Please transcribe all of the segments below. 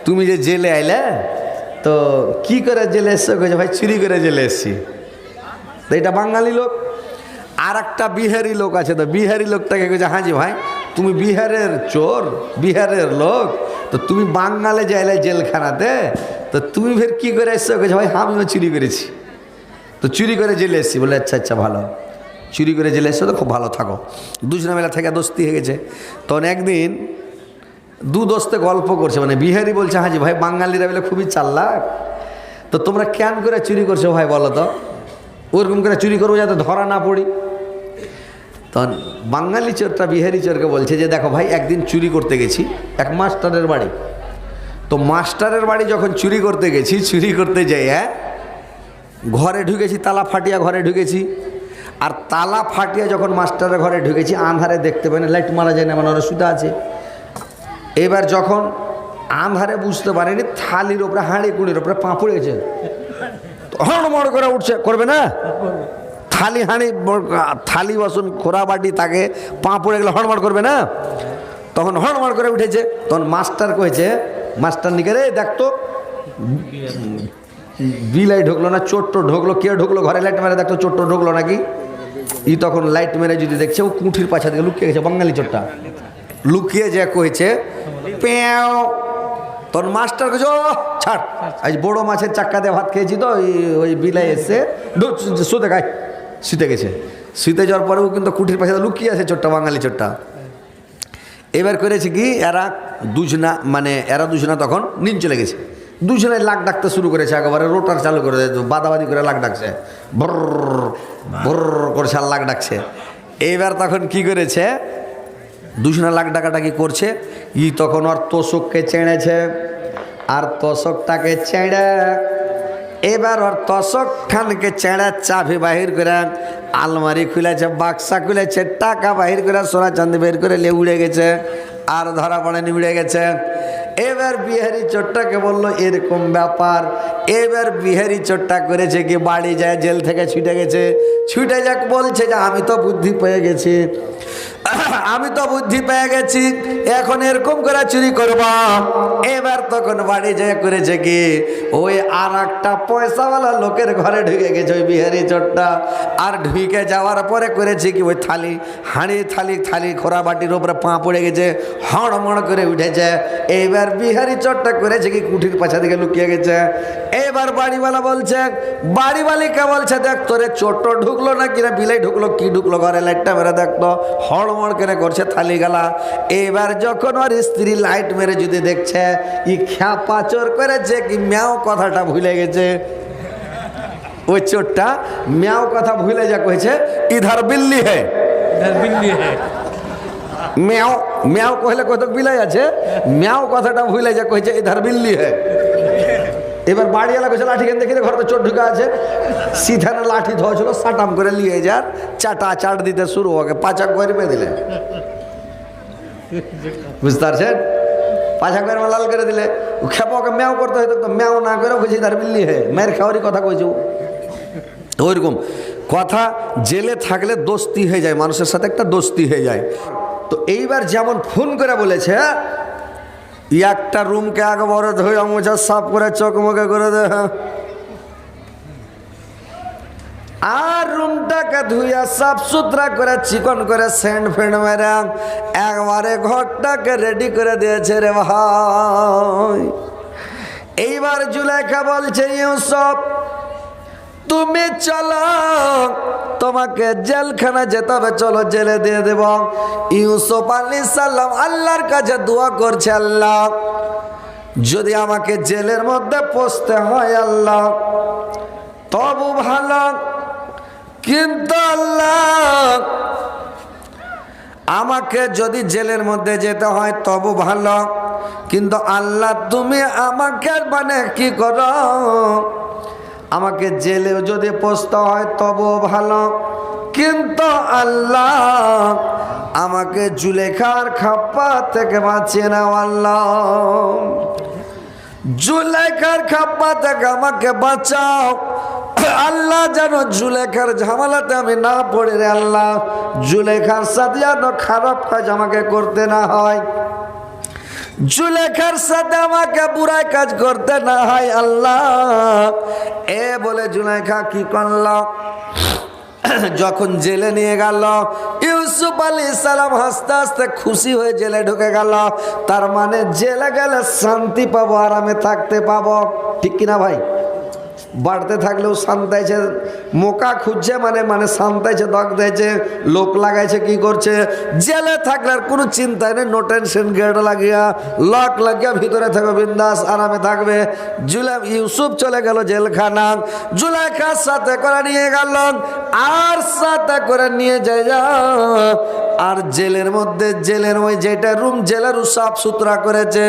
তুমি যে জেলে আইলে তো কি করে জেলে এসছো? কইছে ভাই চুরি করে জেলে এসছি। তো এটা বাঙালি লোক। আর একটা বিহারি লোক আছে, তো বিহারি লোকটাকে কইছে হাজি ভাই তুমি বিহারের চোর, বিহারের লোক, তো তুমি বাঙালে যাইলে জেলখানাতে, তো তুমি ফের কি করে এসছো? কইছে ভাই আমিও চুরি করেছি, তো চুরি করে জেলে এসছি। বলে আচ্ছা আচ্ছা ভালো, চুরি করে জেলে এসছো তো খুব ভালো থাকো। দুজনে মেলা থেকে দোস্তি হয়ে গেছে। তখন একদিন দু দোস্তে গল্প করছে, মানে বিহারি বলছে হাজি ভাই বাঙালিরা বলে খুবই চাল্লাক, তো তোমরা কেন করে চুরি করছো ভাই বলো তো? ওরকম করে চুরি করবো যাতে ধরা না পড়ি। তখন বাঙালি চোরটা বিহারি চোরকে বলছে যে দেখো ভাই একদিন চুরি করতে গেছি এক মাস্টারের বাড়ি। তো মাস্টারের বাড়ি যখন চুরি করতে গেছি, চুরি করতে যাই ঘরে ঢুকেছি, তালা ফাটিয়া ঘরে ঢুকেছি। আর তালা ফাটিয়া যখন মাস্টারের ঘরে ঢুকেছি আন্ধারে দেখতে পাই না, লাইট মারা যায় না, মানে ওরা সুতা আছে। এবার যখন আন্ধারে বুঝতে পারিনি থালির ওপরে হাঁড়ি কুড়ির ওপরে পা পড়ে গেছে, হড়মড় করে উঠছে, করবে না? থালি হাঁড়ি থালি বাসন খোরা বাটি তাকে পা পড়ে গেলে হড়মড় করবে না? তখন হড়মড় করে উঠেছে। তখন মাস্টার কয়েছে, মাস্টার নিকে রে দেখতো বিলাই ঢুকলো না চোট্ট ঢুকলো, কে ঢুকলো ঘরে? লাইট মেরে দেখতো চোট্ট ঢুকলো নাকি। তখন লাইট মেরে যদি দেখছে ও কুঠির পাছা দিকে লুকিয়ে গেছে, বাঙালি চোরটা লুকিয়ে যে কয়েছে প্যাও। তখন মাস্টার কেছে ও ছাড়, আজ বড় মাছের চাক্কা দিয়ে ভাত খেয়েছি তো ওই বিলাই এসে শুতে খায়, শুতে গেছে। শুতে যাওয়ার পরেও কিন্তু কুঠির পাশে লুকিয়ে আছে চোরটা, বাঙালি চোরটা। এবার করেছে কি এরা দুজনা তখন নিন চলে গেছে। দুজনে লাখ ডাকতে শুরু করেছে, একেবারে রোটার চালু করে বাদাবাদি করে লাখ ডাকছে, বর বর করছে আর লাখ ডাকছে। এইবার তখন কি করেছে, দুজনা লাখ ডাকাটাকি করছে। তখন ওর তোষককে চেড়েছে, আর তোষকটাকে চেড়ে এবার ওর তোষক খানকে চেড়ে চাবি বাহির করে আলমারি খুলেছে, বাক্সা খুলেছে, টাকা বাহির করে সোনা চাঁদি বের করে নিয়ে উড়ে গেছে, আর ধরা পড়েনি, উড়ে গেছে। এবার বিহারি চোরটাকে বললো এরকম ব্যাপার। এবার বিহারি চোরটা করেছে কি বাড়ি যায়, জেল থেকে ছুটে গেছে। ছুটে যাক বলছে যে আমি তো বুদ্ধি পেয়ে গেছি, আমি তো বুদ্ধি পেয়ে গেছি, এখন এরকম করে চুরি করবা। এবার তখন বাড়ি যায় করেছে কি ওই আর একটা পয়সাওয়ালা লোকের ঘরে ঢুকে গেছে ওই বিহারি চোরটা। আর ঢুকে যাওয়ার পরে করেছে কি ওই থালি হাঁড়ি থালি খোরা বাটির উপরে পা পড়ে গেছে, হড়মড় করে উঠেছে। এইবার বিহারি চোরটা করেছে কি কুঠির পাছা দিকে লুকিয়ে গেছে। এবার বাড়িওয়ালা বলছে, বাড়িওয়ালিকে বলছে দেখ তোরে চোরটা ঢুকলো না কিনা, বিলাই ঢুকলো কি ঢুকলো ঘরে, লাইটটা মেরে দেখতো, হড়মড় করে করছে থালি গালা। এবার যখন ওর স্ত্রী লাইট মেরে যদি দেখছে ই খ্যাপা চোর করেছে কি ম্যাও কথাটা ভুলে গেছে। ওই চোরটা ম্যাও কথা ভুলে যা কইছে ইধার বিল্লি হে, ইধার বিল্লি হে। ম্যাও ম্যাও কইলে কত বিলাই আছে, ম্যাও কথাটা ভুলে যা কইছে ইধার বিল্লি হে। এবার বাড়িওয়ালা কইছে লাঠি কেন দেখি ঘরে তো চোর ঢুকা আছে। সিধা না লাঠি ধরেছিল, সাটাম করে নিয়ে যার চাটা চাট দিতে শুরু হবে, পাচাক করে পেয়ে দিলে, বুঝতে পারছেন? পাছাক করে লাল করে দিলে। খেপাকে ম্যাও করতে হয়তো, তো ম্যাও না করে কইছে তার বিল্লি হে, মেয়ের খাওয়ারই কথা কইছে। ওইরকম কথা জেলে থাকলে দোস্তি হয়ে যায়, মানুষের সাথে একটা দোস্তি হয়ে যায়। তো এইবার যেমন ফোন করে বলেছে একটা রুমকে আগে বড় ধুয়ে মোছা সাফ করে চকমকে করে দে, আর রুমটাকে ধুইয়া সাফ সুতরা করে চিকন করে সেন্ট ফেন্ট মেরে একবারে ঘরটাকে রেডি করে দিয়েছে রে ভাই। এইবার জুলেখা বলছে ইউসুফ তুমি চলো, তোমাকে জেলখানা যেতে হবে, চলো জেলে দিয়ে দেব। ইউসুফ আলাইহিস সালাম আল্লাহর কাছে দোয়া করছে, আল্লাহ যদি আমাকে জেলের মধ্যে পৌঁছতে হয় আল্লাহ তবু ভালো, কিন্তু আল্লাহ আমাকে যদি জেলের মধ্যে যেতে হয় তবু ভালো, কিন্তু আল্লাহ তুমি আমাকে মানে কি করো, আমাকে জেলেও যদি পৌঁছতে হয় তবু ভালো, কিন্তু আল্লাহ আমাকে জুলেখার খাপ্পা থেকে বাঁচিয়ে নাও আল্লাহ, জুলেখার খাপ্পা থেকে আমাকে বাঁচাও আল্লাহ, যেন জুলেখার ঝামেলাতে আমি না পড়ে রে আল্লাহ, জুলেখার সাথে যেন খারাপ কাজ আমাকে করতে না হয়। জুলেখার সাথে আমাকে বুড়াই কাজ করতে না হয় আল্লাহ। এ বলে জুলেখা কি করল, যখন জেলে নিয়ে গেল ইউসুফ আলাইহিস সালাম হাসতে হাসতে খুশি হয়ে জেলে ঢুকে গেল। তার মানে জেলে গেলে শান্তি পাবো, আরামে থাকতে পাবো, ঠিক কিনা ভাই? বাড়তে থাকলেও শান্তাইছে, মোকা খুঁজছে মানে শান্তাইছে, দগ দিয়েছে, লোক লাগাইছে, কি করছে। জেলে থাকলে আর কোনো চিন্তাই নেই, নো টেনশন, গেট লাগিয়া লক লাগিয়া ভিতরে থাকবে, বিন্দাস আরামে থাকবে। ইউসুফ চলে গেল জেলখানা, জুলেখার সাথে করে নিয়ে গেল, আর সাথে করে নিয়ে যায় আর জেলের মধ্যে, জেলের ওই যেটা রুম জেলের সাফ সুতরা করেছে,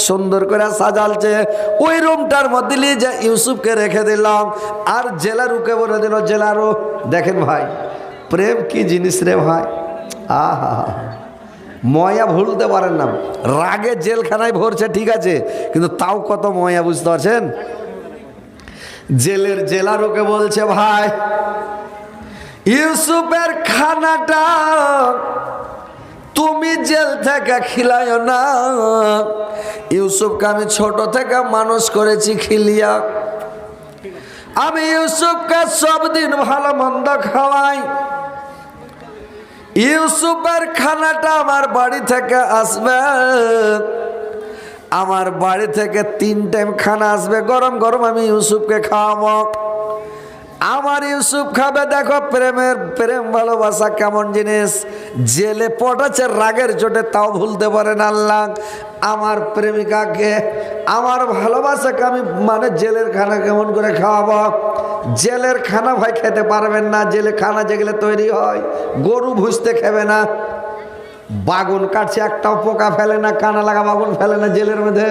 সুন্দর করে সাজালছে, ওই রুমটার মধ্যে নিয়ে যায় ইউসুফকে রেখে দিলাম। আর জেলারুকে বলে দিল, জেলারু দেখেন ভাই, প্রেম কি জিনিস রে ভাই, আহা ময়া ভুলতে পারেন না। রাগে জেলখানায় ভরছে ঠিক আছে, কিন্তু তাও কত ময়া, বুঝতে পারছেন? জেলের জেলারুকে বলছে, ভাই ইউসুফের খানাটা তুমি জেল থেকে খিলাইও না, ইউসুফকে আমি ছোট থেকে মানুষ করেছি খিলিয়া, আমি ইউসুফকে সব দিন ভালো মন্দ খাওয়াই, ইউসুফের খানাটা আমার বাড়ি থেকে আসবে, আমার বাড়ি থেকে 3 টাইম খানা আসবে গরম গরম, আমি ইউসুফকে খাওয়াবো, আমার ইউসুফ খাবে। দেখো প্রেম ভালোবাসা কেমন জিনিস। জেলে পটাচ্ছে রাগের চোটে, তাও ভুলতে পারেন আল্লাহ। আমার প্রেমিকাকে, আমার ভালোবাসাকে আমি মানে জেলের খানা কেমন করে খাওয়াবো। জেলের খানা ভাই খেতে পারবেন না, জেলে খানা যেগুলো তৈরি হয় গরু ভুজতে খাবে না, বাগুন কাটছে একটাও পোকা ফেলে না, কানা লাগা বাগুন ফেলে না জেলের মধ্যে,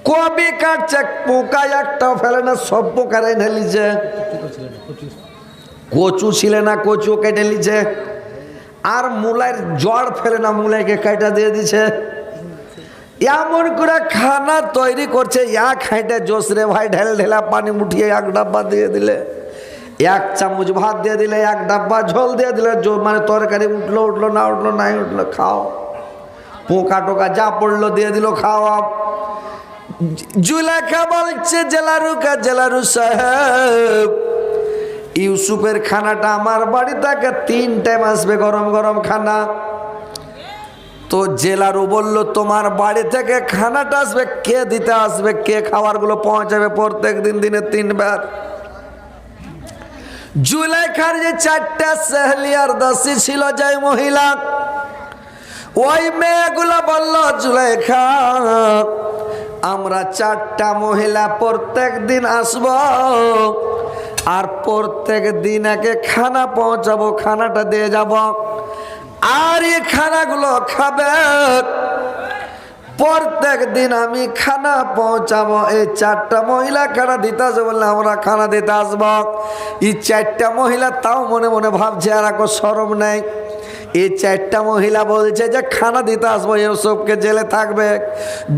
কবি কাটছে পোকা একটাও ফেলে না, সব পোকারাই ঢেলিছে, কচু ছিলে না কচু কেটে নিছে, আর মুলাইয়ের জড় ফেলে না, মুলাইকে কাটা দিয়ে দিছে, এমন করে খানা তৈরি করছে। এক হাঁটে জোস রে ভাই, ঢেলা পানি মুঠিয়ে 1 ডাব্বা দিয়ে দিলে, 1 চামচ ভাত দিয়ে দিলে, 1 ডাব্বা ঝোল দিয়ে দিলে, মানে তরকারি উঠলো না উঠলো নাই উঠলো, খাও, পোকা টোকা যা পড়লো দিয়ে দিল, খাওয়া। জুলেখা বলছে, জেলারু সাহেব, ইউসুফের খানাটা আমার বাড়ি থেকে 3 টাইম আসবে গরম গরম খানা। তো জেলারু বলল, তোমার বাড়ি থেকে খানাটা আসবে, কে দিতে আসবে, কে খাবারগুলো পৌঁছাবে প্রত্যেক দিন, দিনে 3 বার। জুলেখার যে 4টা সেহলি আর দাসী ছিল, যাই মহিলা, ওই মেয়েগুলো বলল, জুলেখা আমরা 4টা মহিলা প্রত্যেক দিন আসব, আর প্রত্যেক দিন একে খানা পৌঁছাবো, খানাটা দিয়ে যাব, আর এই খানাগুলো খাবে, প্রত্যেক দিন আমি খানা পৌঁছাবো। এই 4টা মহিলা খানা দিতে আসবে বললে আমরা খানা দিতে আসবো। এই 4টা মহিলা তাও মনে মনে ভাবছে, আর কোনো শরম নেই। এই 4টা মহিলা বলছে যে খানা দিতে আসবো, ইউসুফকে জেলে থাকবে,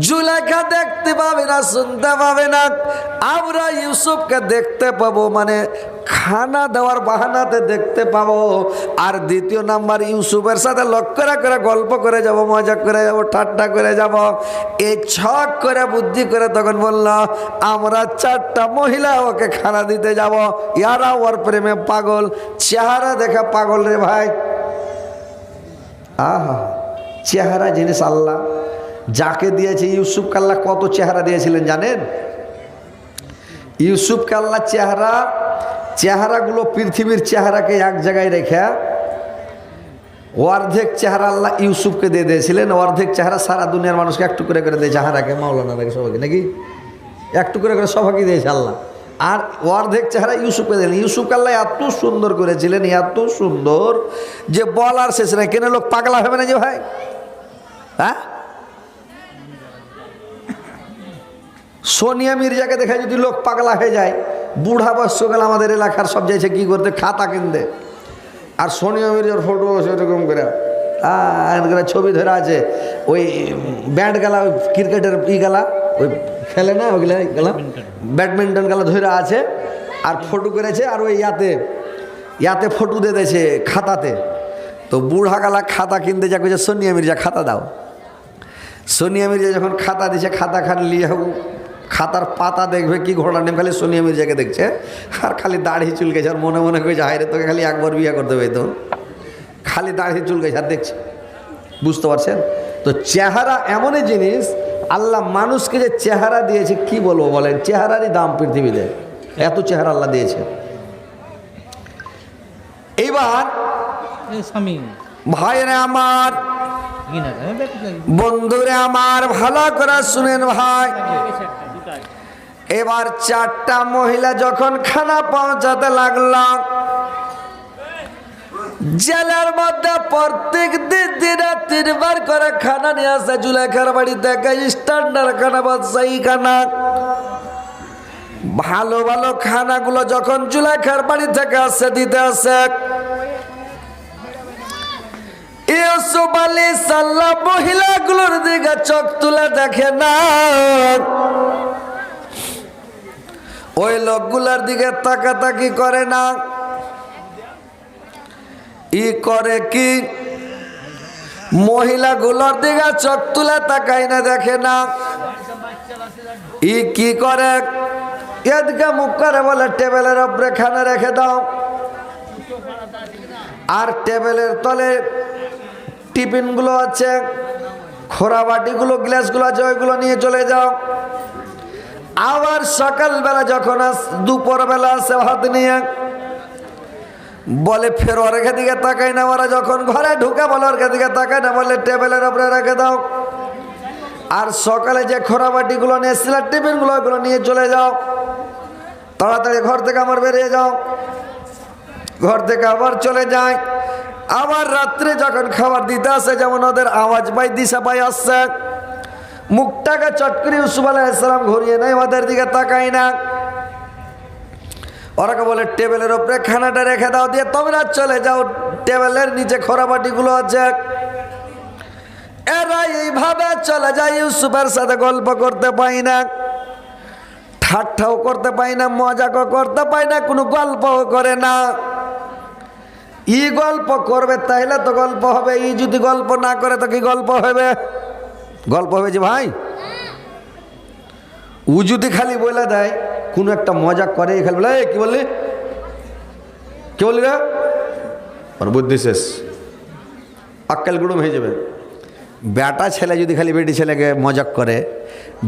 জুলেখা দেখতে পাবে না, শুনতে পাবে না, আমরা ইউসুফকে দেখতে পাবো, মানে খানা দেওয়ার বাহানাতে দেখতে পাবো। আর দ্বিতীয় নাম্বার, ইউসুফের সাথে লক্ষ্য করে গল্প করে যাব, মজা করে যাব, ঠাট্টা করে যাব। এই ছক করে বুদ্ধি করে তখন বলল, আমরা 4টা মহিলা ওকে খানা দিতে যাব, ইয়ারা ওর প্রেমে পাগল, চেহারা দেখা পাগল রে ভাই। আহা, চেহারা জিনিস আল্লাহ যাকে দিয়েছে, ইউসুফকে আল্লাহ কত চেহারা দিয়েছিলেন জানেন? ইউসুফকে আল্লাহ চেহারাগুলো পৃথিবীর চেহারাকে এক জায়গায় রেখে অর্ধেক চেহারা আল্লাহ ইউসুফকে দিয়ে দিয়েছিলেন, অর্ধেক চেহারা সারা দুনিয়ার মানুষকে একটু করে দিয়ে, চেহারাকে মাওলানা রেখে সবাইকে নাকি একটু করে সবাইকে দিয়েছে আল্লাহ, আর অর্ধেক চেহারা ইউসুফকে দিলেন। ইউসুফকে আল্লাহ এত সুন্দর করেছিলেন, এত সুন্দর যে বলার শেষ নাই। কেন লোক পাগলা হবে না যে ভাই? হ্যাঁ, সোনিয়া মির্জাকে দেখে যদি লোক পাগলা হয়ে যায়, বুড়া বয়স্ককাল আমাদের এলাকার সব যাইছে কি করতে, খাতা কিনতে, আর সোনিয়া মির্জার ফটো সেরকম করে ছবি ধরে আছে, ওই ব্যাট গেলা, ওই ক্রিকেটের গেলা, ওই খেলে না ওইগুলা গেলা, ব্যাডমিন্টন গেলা ধরে আছে, আর ফটো করেছে, আর ওই ইয়াতে ফটো দিয়ে দিয়েছে খাতাতে। তো বুড়া গালা খাতা কিনতে যা কইছে, সোনিয়া মির্জা খাতা দাও। সোনিয়া মির্জা যখন খাতা দিছে, খাতা খান লিয়ে খাতার পাতা দেখবে কি ঘটনা নেই, খালি সোনিয়া মির্জাকে দেখছে আর খালি দাড়ি চুলকেছে, আর মনে মনে করেছে হায় রে তোকে খালি একবার বিয়ে করতে হবে, তো খালি দাড়ি চুলকেছে আর দেখছে। বুঝতে পারছেন তো? চেহারা এমনই জিনিস, আল্লাহ মানুষকে যে চেহারা দিয়েছে কি বলবো বলেন, চেহারারই দাম পৃথিবীতে, এত চেহারা আল্লাহ দিয়েছে। এইবার ভাইরে আমার, বন্ধুরে আমার, ভালো করে শুনেন ভাই। এবার 4টা মহিলা যখন খানা পৌঁছাতে লাগলো, জেলের মধ্যে প্রত্যেক দিন দিনে 3 বার করে খানা নিয়ে আসে জুলেখার বাড়ি থেকে, স্ট্যান্ডার্ড খানা, বাদশাহী খানা। ভালো ভালো খানাগুলো যখন জুলেখার বাড়ি থেকে আসে দিতে আসে, ইউসুফ আলাইহিস সালাম মহিলাগুলোর দিকে চোখ তুলে দেখে না, ওই লোকগুলোর দিকে তাকাতাকি করে না। ই করে কি, মহিলাগুলোর দিকে চোখ তুলে তাকাই না, দেখে না। ই কি করে, এদিকে মুখ করে বলে টেবিলের উপরে খানা রেখে দাও, আর টেবিলের তলে টিফিনগুলো আছে, খোরা বাটিগুলো, গ্লাসগুলো আছে, ওইগুলো নিয়ে চলে যাও। আবার সকালবেলা যখন দুপুরবেলা আসে ভাত নিয়ে, বলে ফের ওর দিকে তাকাই না, ওরা যখন ঘরে ঢুকে বলে ওর দিকে তাকাই না, বলে টেবিলের উপরে রেখে দাও। আর সকালে যে খোরা বাটিগুলো নিয়ে এসেছিল, টিফিনগুলো, ওইগুলো নিয়ে চলে যাও, তাড়াতাড়ি ঘর থেকে আমার বেরিয়ে যাও। ঘর থেকে আবার চলে যায়। আবার রাত্রে যখন খাবার দিতে আসে, যেমন ওদের আওয়াজ পাই, দিশা পাই আসছে, মুখটাকে চট করে ইউসুফ আলাইহিস সালাম ঘুরিয়ে নেয়, ওদের দিকে তাকাই না। ওরাকে বলে টেবিলের উপরে খানাটা রেখে দাও, দিয়ে তোমরা চলে যাও, টেবিলের নিচে খোরাবাটিগুলো আছে। এরা এইভাবে চলে যায়, ইউসুফের সাথে গল্প করতে পাই না, ঠাট্টাও করতে পাই না, মজাকও করতে পাই না, কোনো গল্পও করে না। ই গল্প করবে তাইলে তো গল্প হবে, ই যদি গল্প না করে তো কি গল্প হবে? গল্প হবে যে ভাই, ও যদি খালি বলে দেয় কোনো একটা মজা করে, খালি বলে কি বললি, কি বললি রে, আর বুদ্ধি শেষ, আক্কেল গুড়ুম হয়ে যাবে। বেটা ছেলে যদি খালি বেটি ছেলেকে মজাক করে,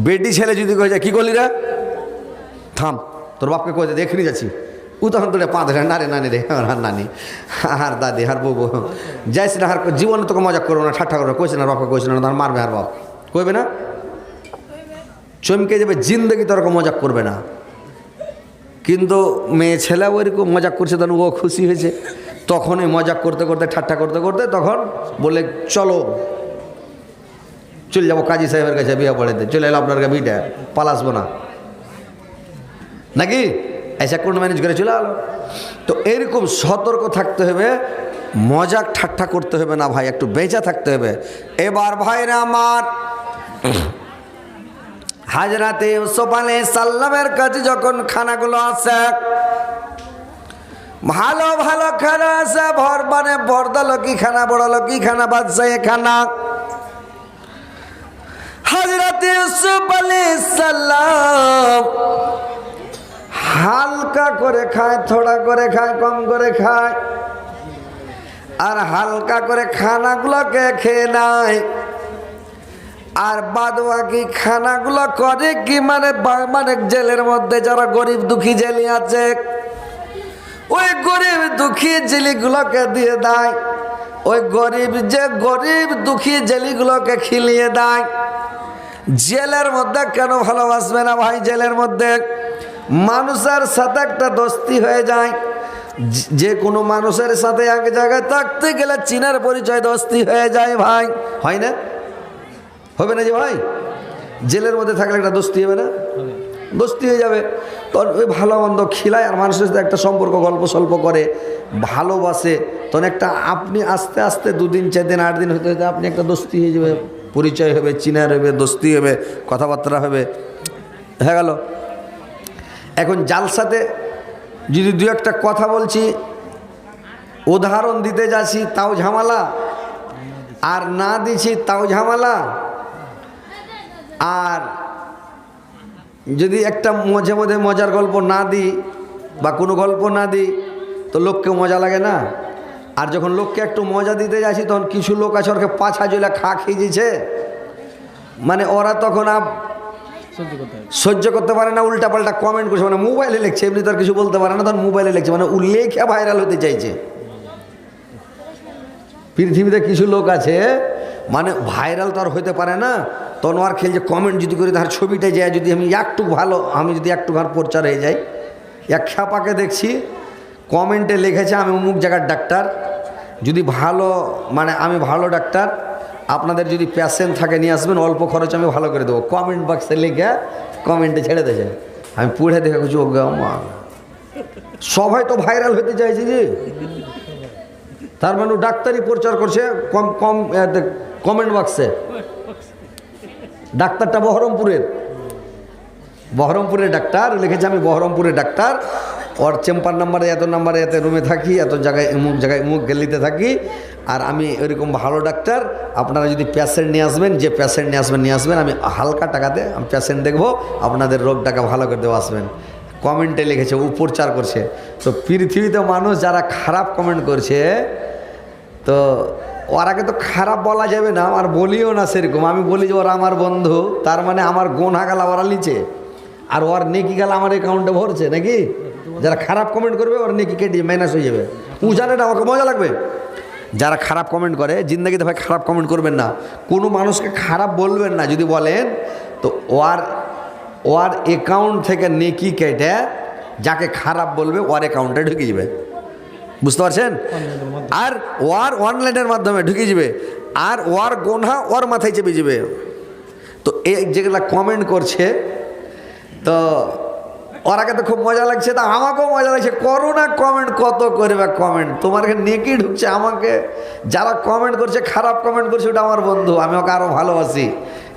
বেটি ছেলে যদি কয়ে যায় কি করলি রে, থাম তোর বাপকে কয়ে দেখে যাচ্ছি, ও তখন তোরে পা ধরে, না রে নানি রে, আর নানি, আর দাদি, আর বউ, যাইস না, আর জীবনে তোকে মজাক করবো না, ঠাট্টা করবো, কইছে না বাপকে, কইছে না, তার মারবে, আর বাপ কইবে না, চমকে যাবে, জিন্দগি তোর মজাক করবে না। কিন্তু মেয়ে ছেলে ওইরকম মজাক করছে, তখন ও খুশি হয়েছে, তখনই মজাক করতে করতে, ঠাট্টা করতে করতে, তখন বলে চলো চলে যাবো কাজী সাহেবের কাছে বিয়ে পড়াতে, চলে এলো আপনার বিটা, পালাসবো না নাকি, এসে কোন ম্যানেজ করে চলে এলো। তো এরকম সতর্ক থাকতে হবে, মজাক ঠাট্টা করতে হবে না ভাই, একটু বেঁচে থাকতে হবে। এবার ভাইরা আমার, হাজরাতে ইউসুফ আলাইহিস সালামের কাছে যখন খানাগুলো আসে, ভালো ভালো খানা আছে, ভর মানে বড়লোকি খানা, বড়লোকি খানা, বাদশাহী খানা। হাজরাতে ইউসুফ আলাইহিস সালাম হালকা করে খায়, থোড়া করে খায়, কম করে খায়, আর হালকা করে খানাগুলোকে খেয়ে নেয়। আর বাদবাকি খানাগুলো করে কি, মানে জেলের মধ্যে যারা গরিব দুঃখী জেলি আছে, ওই গরিব দুঃখী জেলিগুলোকে দিয়ে দেয়। ওই গরিব দুঃখী জেলিগুলোকে খিলিয়ে দেয়। জেলের মধ্যে কেন ভালোবাসবে না ভাই? জেলের মধ্যে মানুষের সাথে একটা দোস্তি হয়ে যায়। যে কোনো মানুষের সাথে এক জায়গায় থাকতে গেলে চীনের পরিচয় দোস্তি হয়ে যায় ভাই, হয় না? হবে না যে ভাই? জেলের মধ্যে থাকলে একটা দোস্তি হবে না? দোস্তি হয়ে যাবে। তখন ওই ভালো মন্দ খিলায়, আর মানুষের সাথে একটা সম্পর্ক গল্প স্বল্প করে, ভালোবাসে, তখন একটা আপনি আস্তে আস্তে 2 দিন 4 দিন 8 দিন হতে হতে আপনি একটা দোস্তি হয়ে যাবে, পরিচয় হবে, চিনার হবে, দোস্তি হবে, কথাবার্তা হবে, হয়ে গেল। এখন জালসাতে যদি 2-1টা কথা বলছি, উদাহরণ দিতে যাচ্ছি তাও ঝামেলা, আর না দিছি তাও ঝামেলা, আর যদি একটা মাঝে মধ্যে মজার গল্প না দিই বা কোনো গল্প না দিই তো লোককে মজা লাগে না। আর যখন লোককে একটু মজা দিতে যাচ্ছি তখন কিছু লোক আছে ওরকে পাছা জলে খেয়ে দিয়েছে, মানে ওরা তখন সহ্য করতে পারে না, উল্টাপাল্টা কমেন্ট করছে, মানে মোবাইলে লিখছে, এমনি তার কিছু বলতে পারে না, তখন মোবাইলে লিখছে, মানে লেখা ভাইরাল হতে চাইছে। পৃথিবীতে কিছু লোক আছে মানে ভাইরাল তো আর হইতে পারে না, তখন আর খেলছে কমেন্ট যদি করি তার ছবিটাই যায়, যদি আমি একটু ভালো, আমি যদি একটু ঘর প্রচার হয়ে যাই। এক খ্যাপাকে দেখছি কমেন্টে লিখেছে আমি অমুক জায়গার ডাক্তার, যদি ভালো মানে আমি ভালো ডাক্তার, আপনাদের যদি পেশেন্ট থাকে নিয়ে আসবেন, অল্প খরচ আমি ভালো করে দেবো। কমেন্ট বক্সে লিখে কমেন্টে ছেড়ে দিয়েছে। আমি পড়ে দেখে কিছু মা সবাই তো ভাইরাল হতে চাইছে যে, তার মানে ডাক্তারি প্রচার করছে কম কম কমেন্ট বক্সে। ডাক্তারটা বহরমপুরের ডাক্তার লিখেছে আমি বহরমপুরের ডাক্তার, ওর চেম্বার নাম্বারে এত নাম্বারে এত রুমে থাকি, এত জায়গায় অমুক গেলিতে থাকি, আর আমি ওইরকম ভালো ডাক্তার, আপনারা যদি পেশেন্ট নিয়ে আসবেন, যে পেশেন্ট নিয়ে আসবেন আমি হালকা টাকাতে আমি পেশেন্ট দেখবো, আপনাদের রোগটাকে ভালো করে দেবো আসবেন। কমেন্টে লিখেছে, ও প্রচার করছে। তো পৃথিবীতে মানুষ যারা খারাপ কমেন্ট করছে তো ওরাকে তো খারাপ বলা যাবে না, আর বলিও না সেরকম। আমি বলি যে ওরা আমার বন্ধু, তার মানে আমার গোনা গালা ওরা লিচে, আর ওর নেকি গালা আমার অ্যাকাউন্টে ভরছে নাকি। যারা খারাপ কমেন্ট করবে ওর নেকি কেটে মাইনাস হয়ে যাবে, ও জানে না, আমাকে মজা লাগবে। যারা খারাপ কমেন্ট করে জিন্দগিতে ভাই খারাপ কমেন্ট করবেন না, কোনো মানুষকে খারাপ বলবেন না। যদি বলেন তো ওর অ্যাকাউন্ট থেকে নেকি কেটে যাকে খারাপ বলবে ওর অ্যাকাউন্টে ঢুকে যাবে, বুঝতে পারছেন। আর ওর অনলাইনের মাধ্যমে ঢুকে যাবে, আর ওর গোনা ওর মাথায় চেপে যাবে। তো এই যেগুলা কমেন্ট করছে তো ওরাকে তো খুব মজা লাগছে, তা আমাকেও মজা লাগছে। করো না কমেন্ট, কত করবে কমেন্ট, তোমার নেকি ঢুকছে আমাকে। যারা কমেন্ট করছে খারাপ কমেন্ট করছে ওটা আমার বন্ধু, আমি ওকে আরও ভালোবাসি,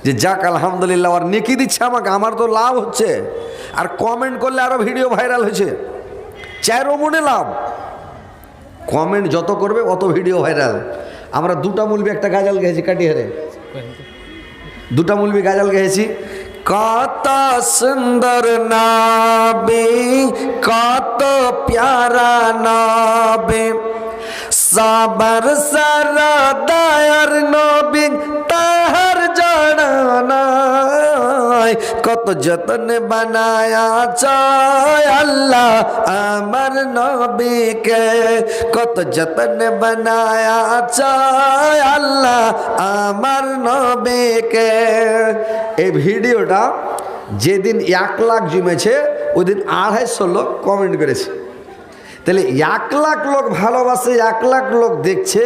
যে যাক আলহামদুলিল্লাহ ওর নেকি দিচ্ছে আমাকে, আমার তো লাভ হচ্ছে। আর কমেন্ট করলে আরও ভিডিও ভাইরাল হয়েছে, চারও মনে লাভ। কমেন্ট যত করবে অত ভিডিও ভাইরাল। আমরা দুটা মুলবি একটা গাজাল গেয়েছি কাটিহারে, দুটা মুলবি গাজাল গেয়েছি। কত সুন্দর নবী, কত প্যারা নবী, সবার সরদার নবী তাহার জানা, কত যতন বানায়া চায় আল্লাহ আমার নবীকে, কত যতন বানায়া চায় আল্লাহ আমার নবীকে। এই ভিডিওটা যেদিন 1 লাখ জমেছে ওই দিন 250 লোক কমেন্ট করেছে। তাহলে 1 লাখ লোক ভালোবাসে, 1 লাখ লোক দেখছে,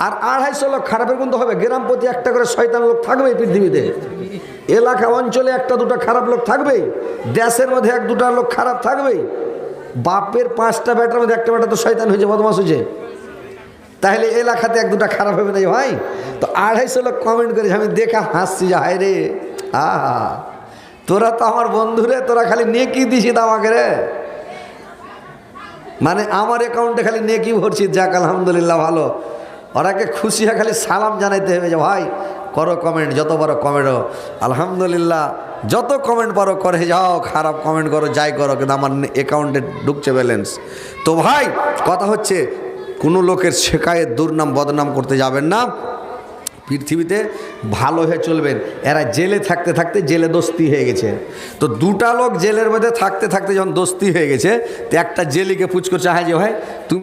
আর 250 লোক খারাপের কিন্তু হবে। গ্রাম প্রতি একটা করে শয়তান লোক থাকবেই পৃথিবীতে, এলাকা অঞ্চলে একটা দুটা খারাপ লোক থাকবেই, দেশের মধ্যে 1-2টা লোক খারাপ থাকবেই। বাপের 5টা বেটার মধ্যে একটা বেটা তো শয়তান হয়েছে, বদমাশ হয়েছে, তাহলে এলাকাতে 1-2টা খারাপ হবে না ভাই। তো 250 লোক কমেন্ট করেছে, আমি দেখা হাসছি যে হায় রে, আহা তোরা তো আমার বন্ধু রে, তোরা খালি নেকি দিছিস আমাকে রে, মানে আমার অ্যাকাউন্টে খালি নেকি ভরছি, যাক আলহামদুলিল্লাহ ভালো। ওরাকে খুশি হয়ে খালি সালাম জানাইতে হবে যে ভাই করো কমেন্ট, যত বড় কমেন্ট আলহামদুলিল্লাহ, যত কমেন্ট পারো করে যাও, খারাপ কমেন্ট করো যাই করো, কিন্তু আমার অ্যাকাউন্টে ঢুকছে ব্যালেন্স। তো ভাই কথা হচ্ছে কোনো লোকের শেখায়ের দুর্নাম বদনাম করতে যাবেন না, পৃথিবীতে ভালো হয়ে চলবেন। এরা জেলে থাকতে থাকতে জেলে দোস্তি হয়ে গেছে। তো 2টা লোক জেলের মধ্যে থাকতে থাকতে যখন দোস্তি হয়ে গেছে, তো একটা জেলিকে পুছ করছে, হ্যাঁ যে ভাই তুমি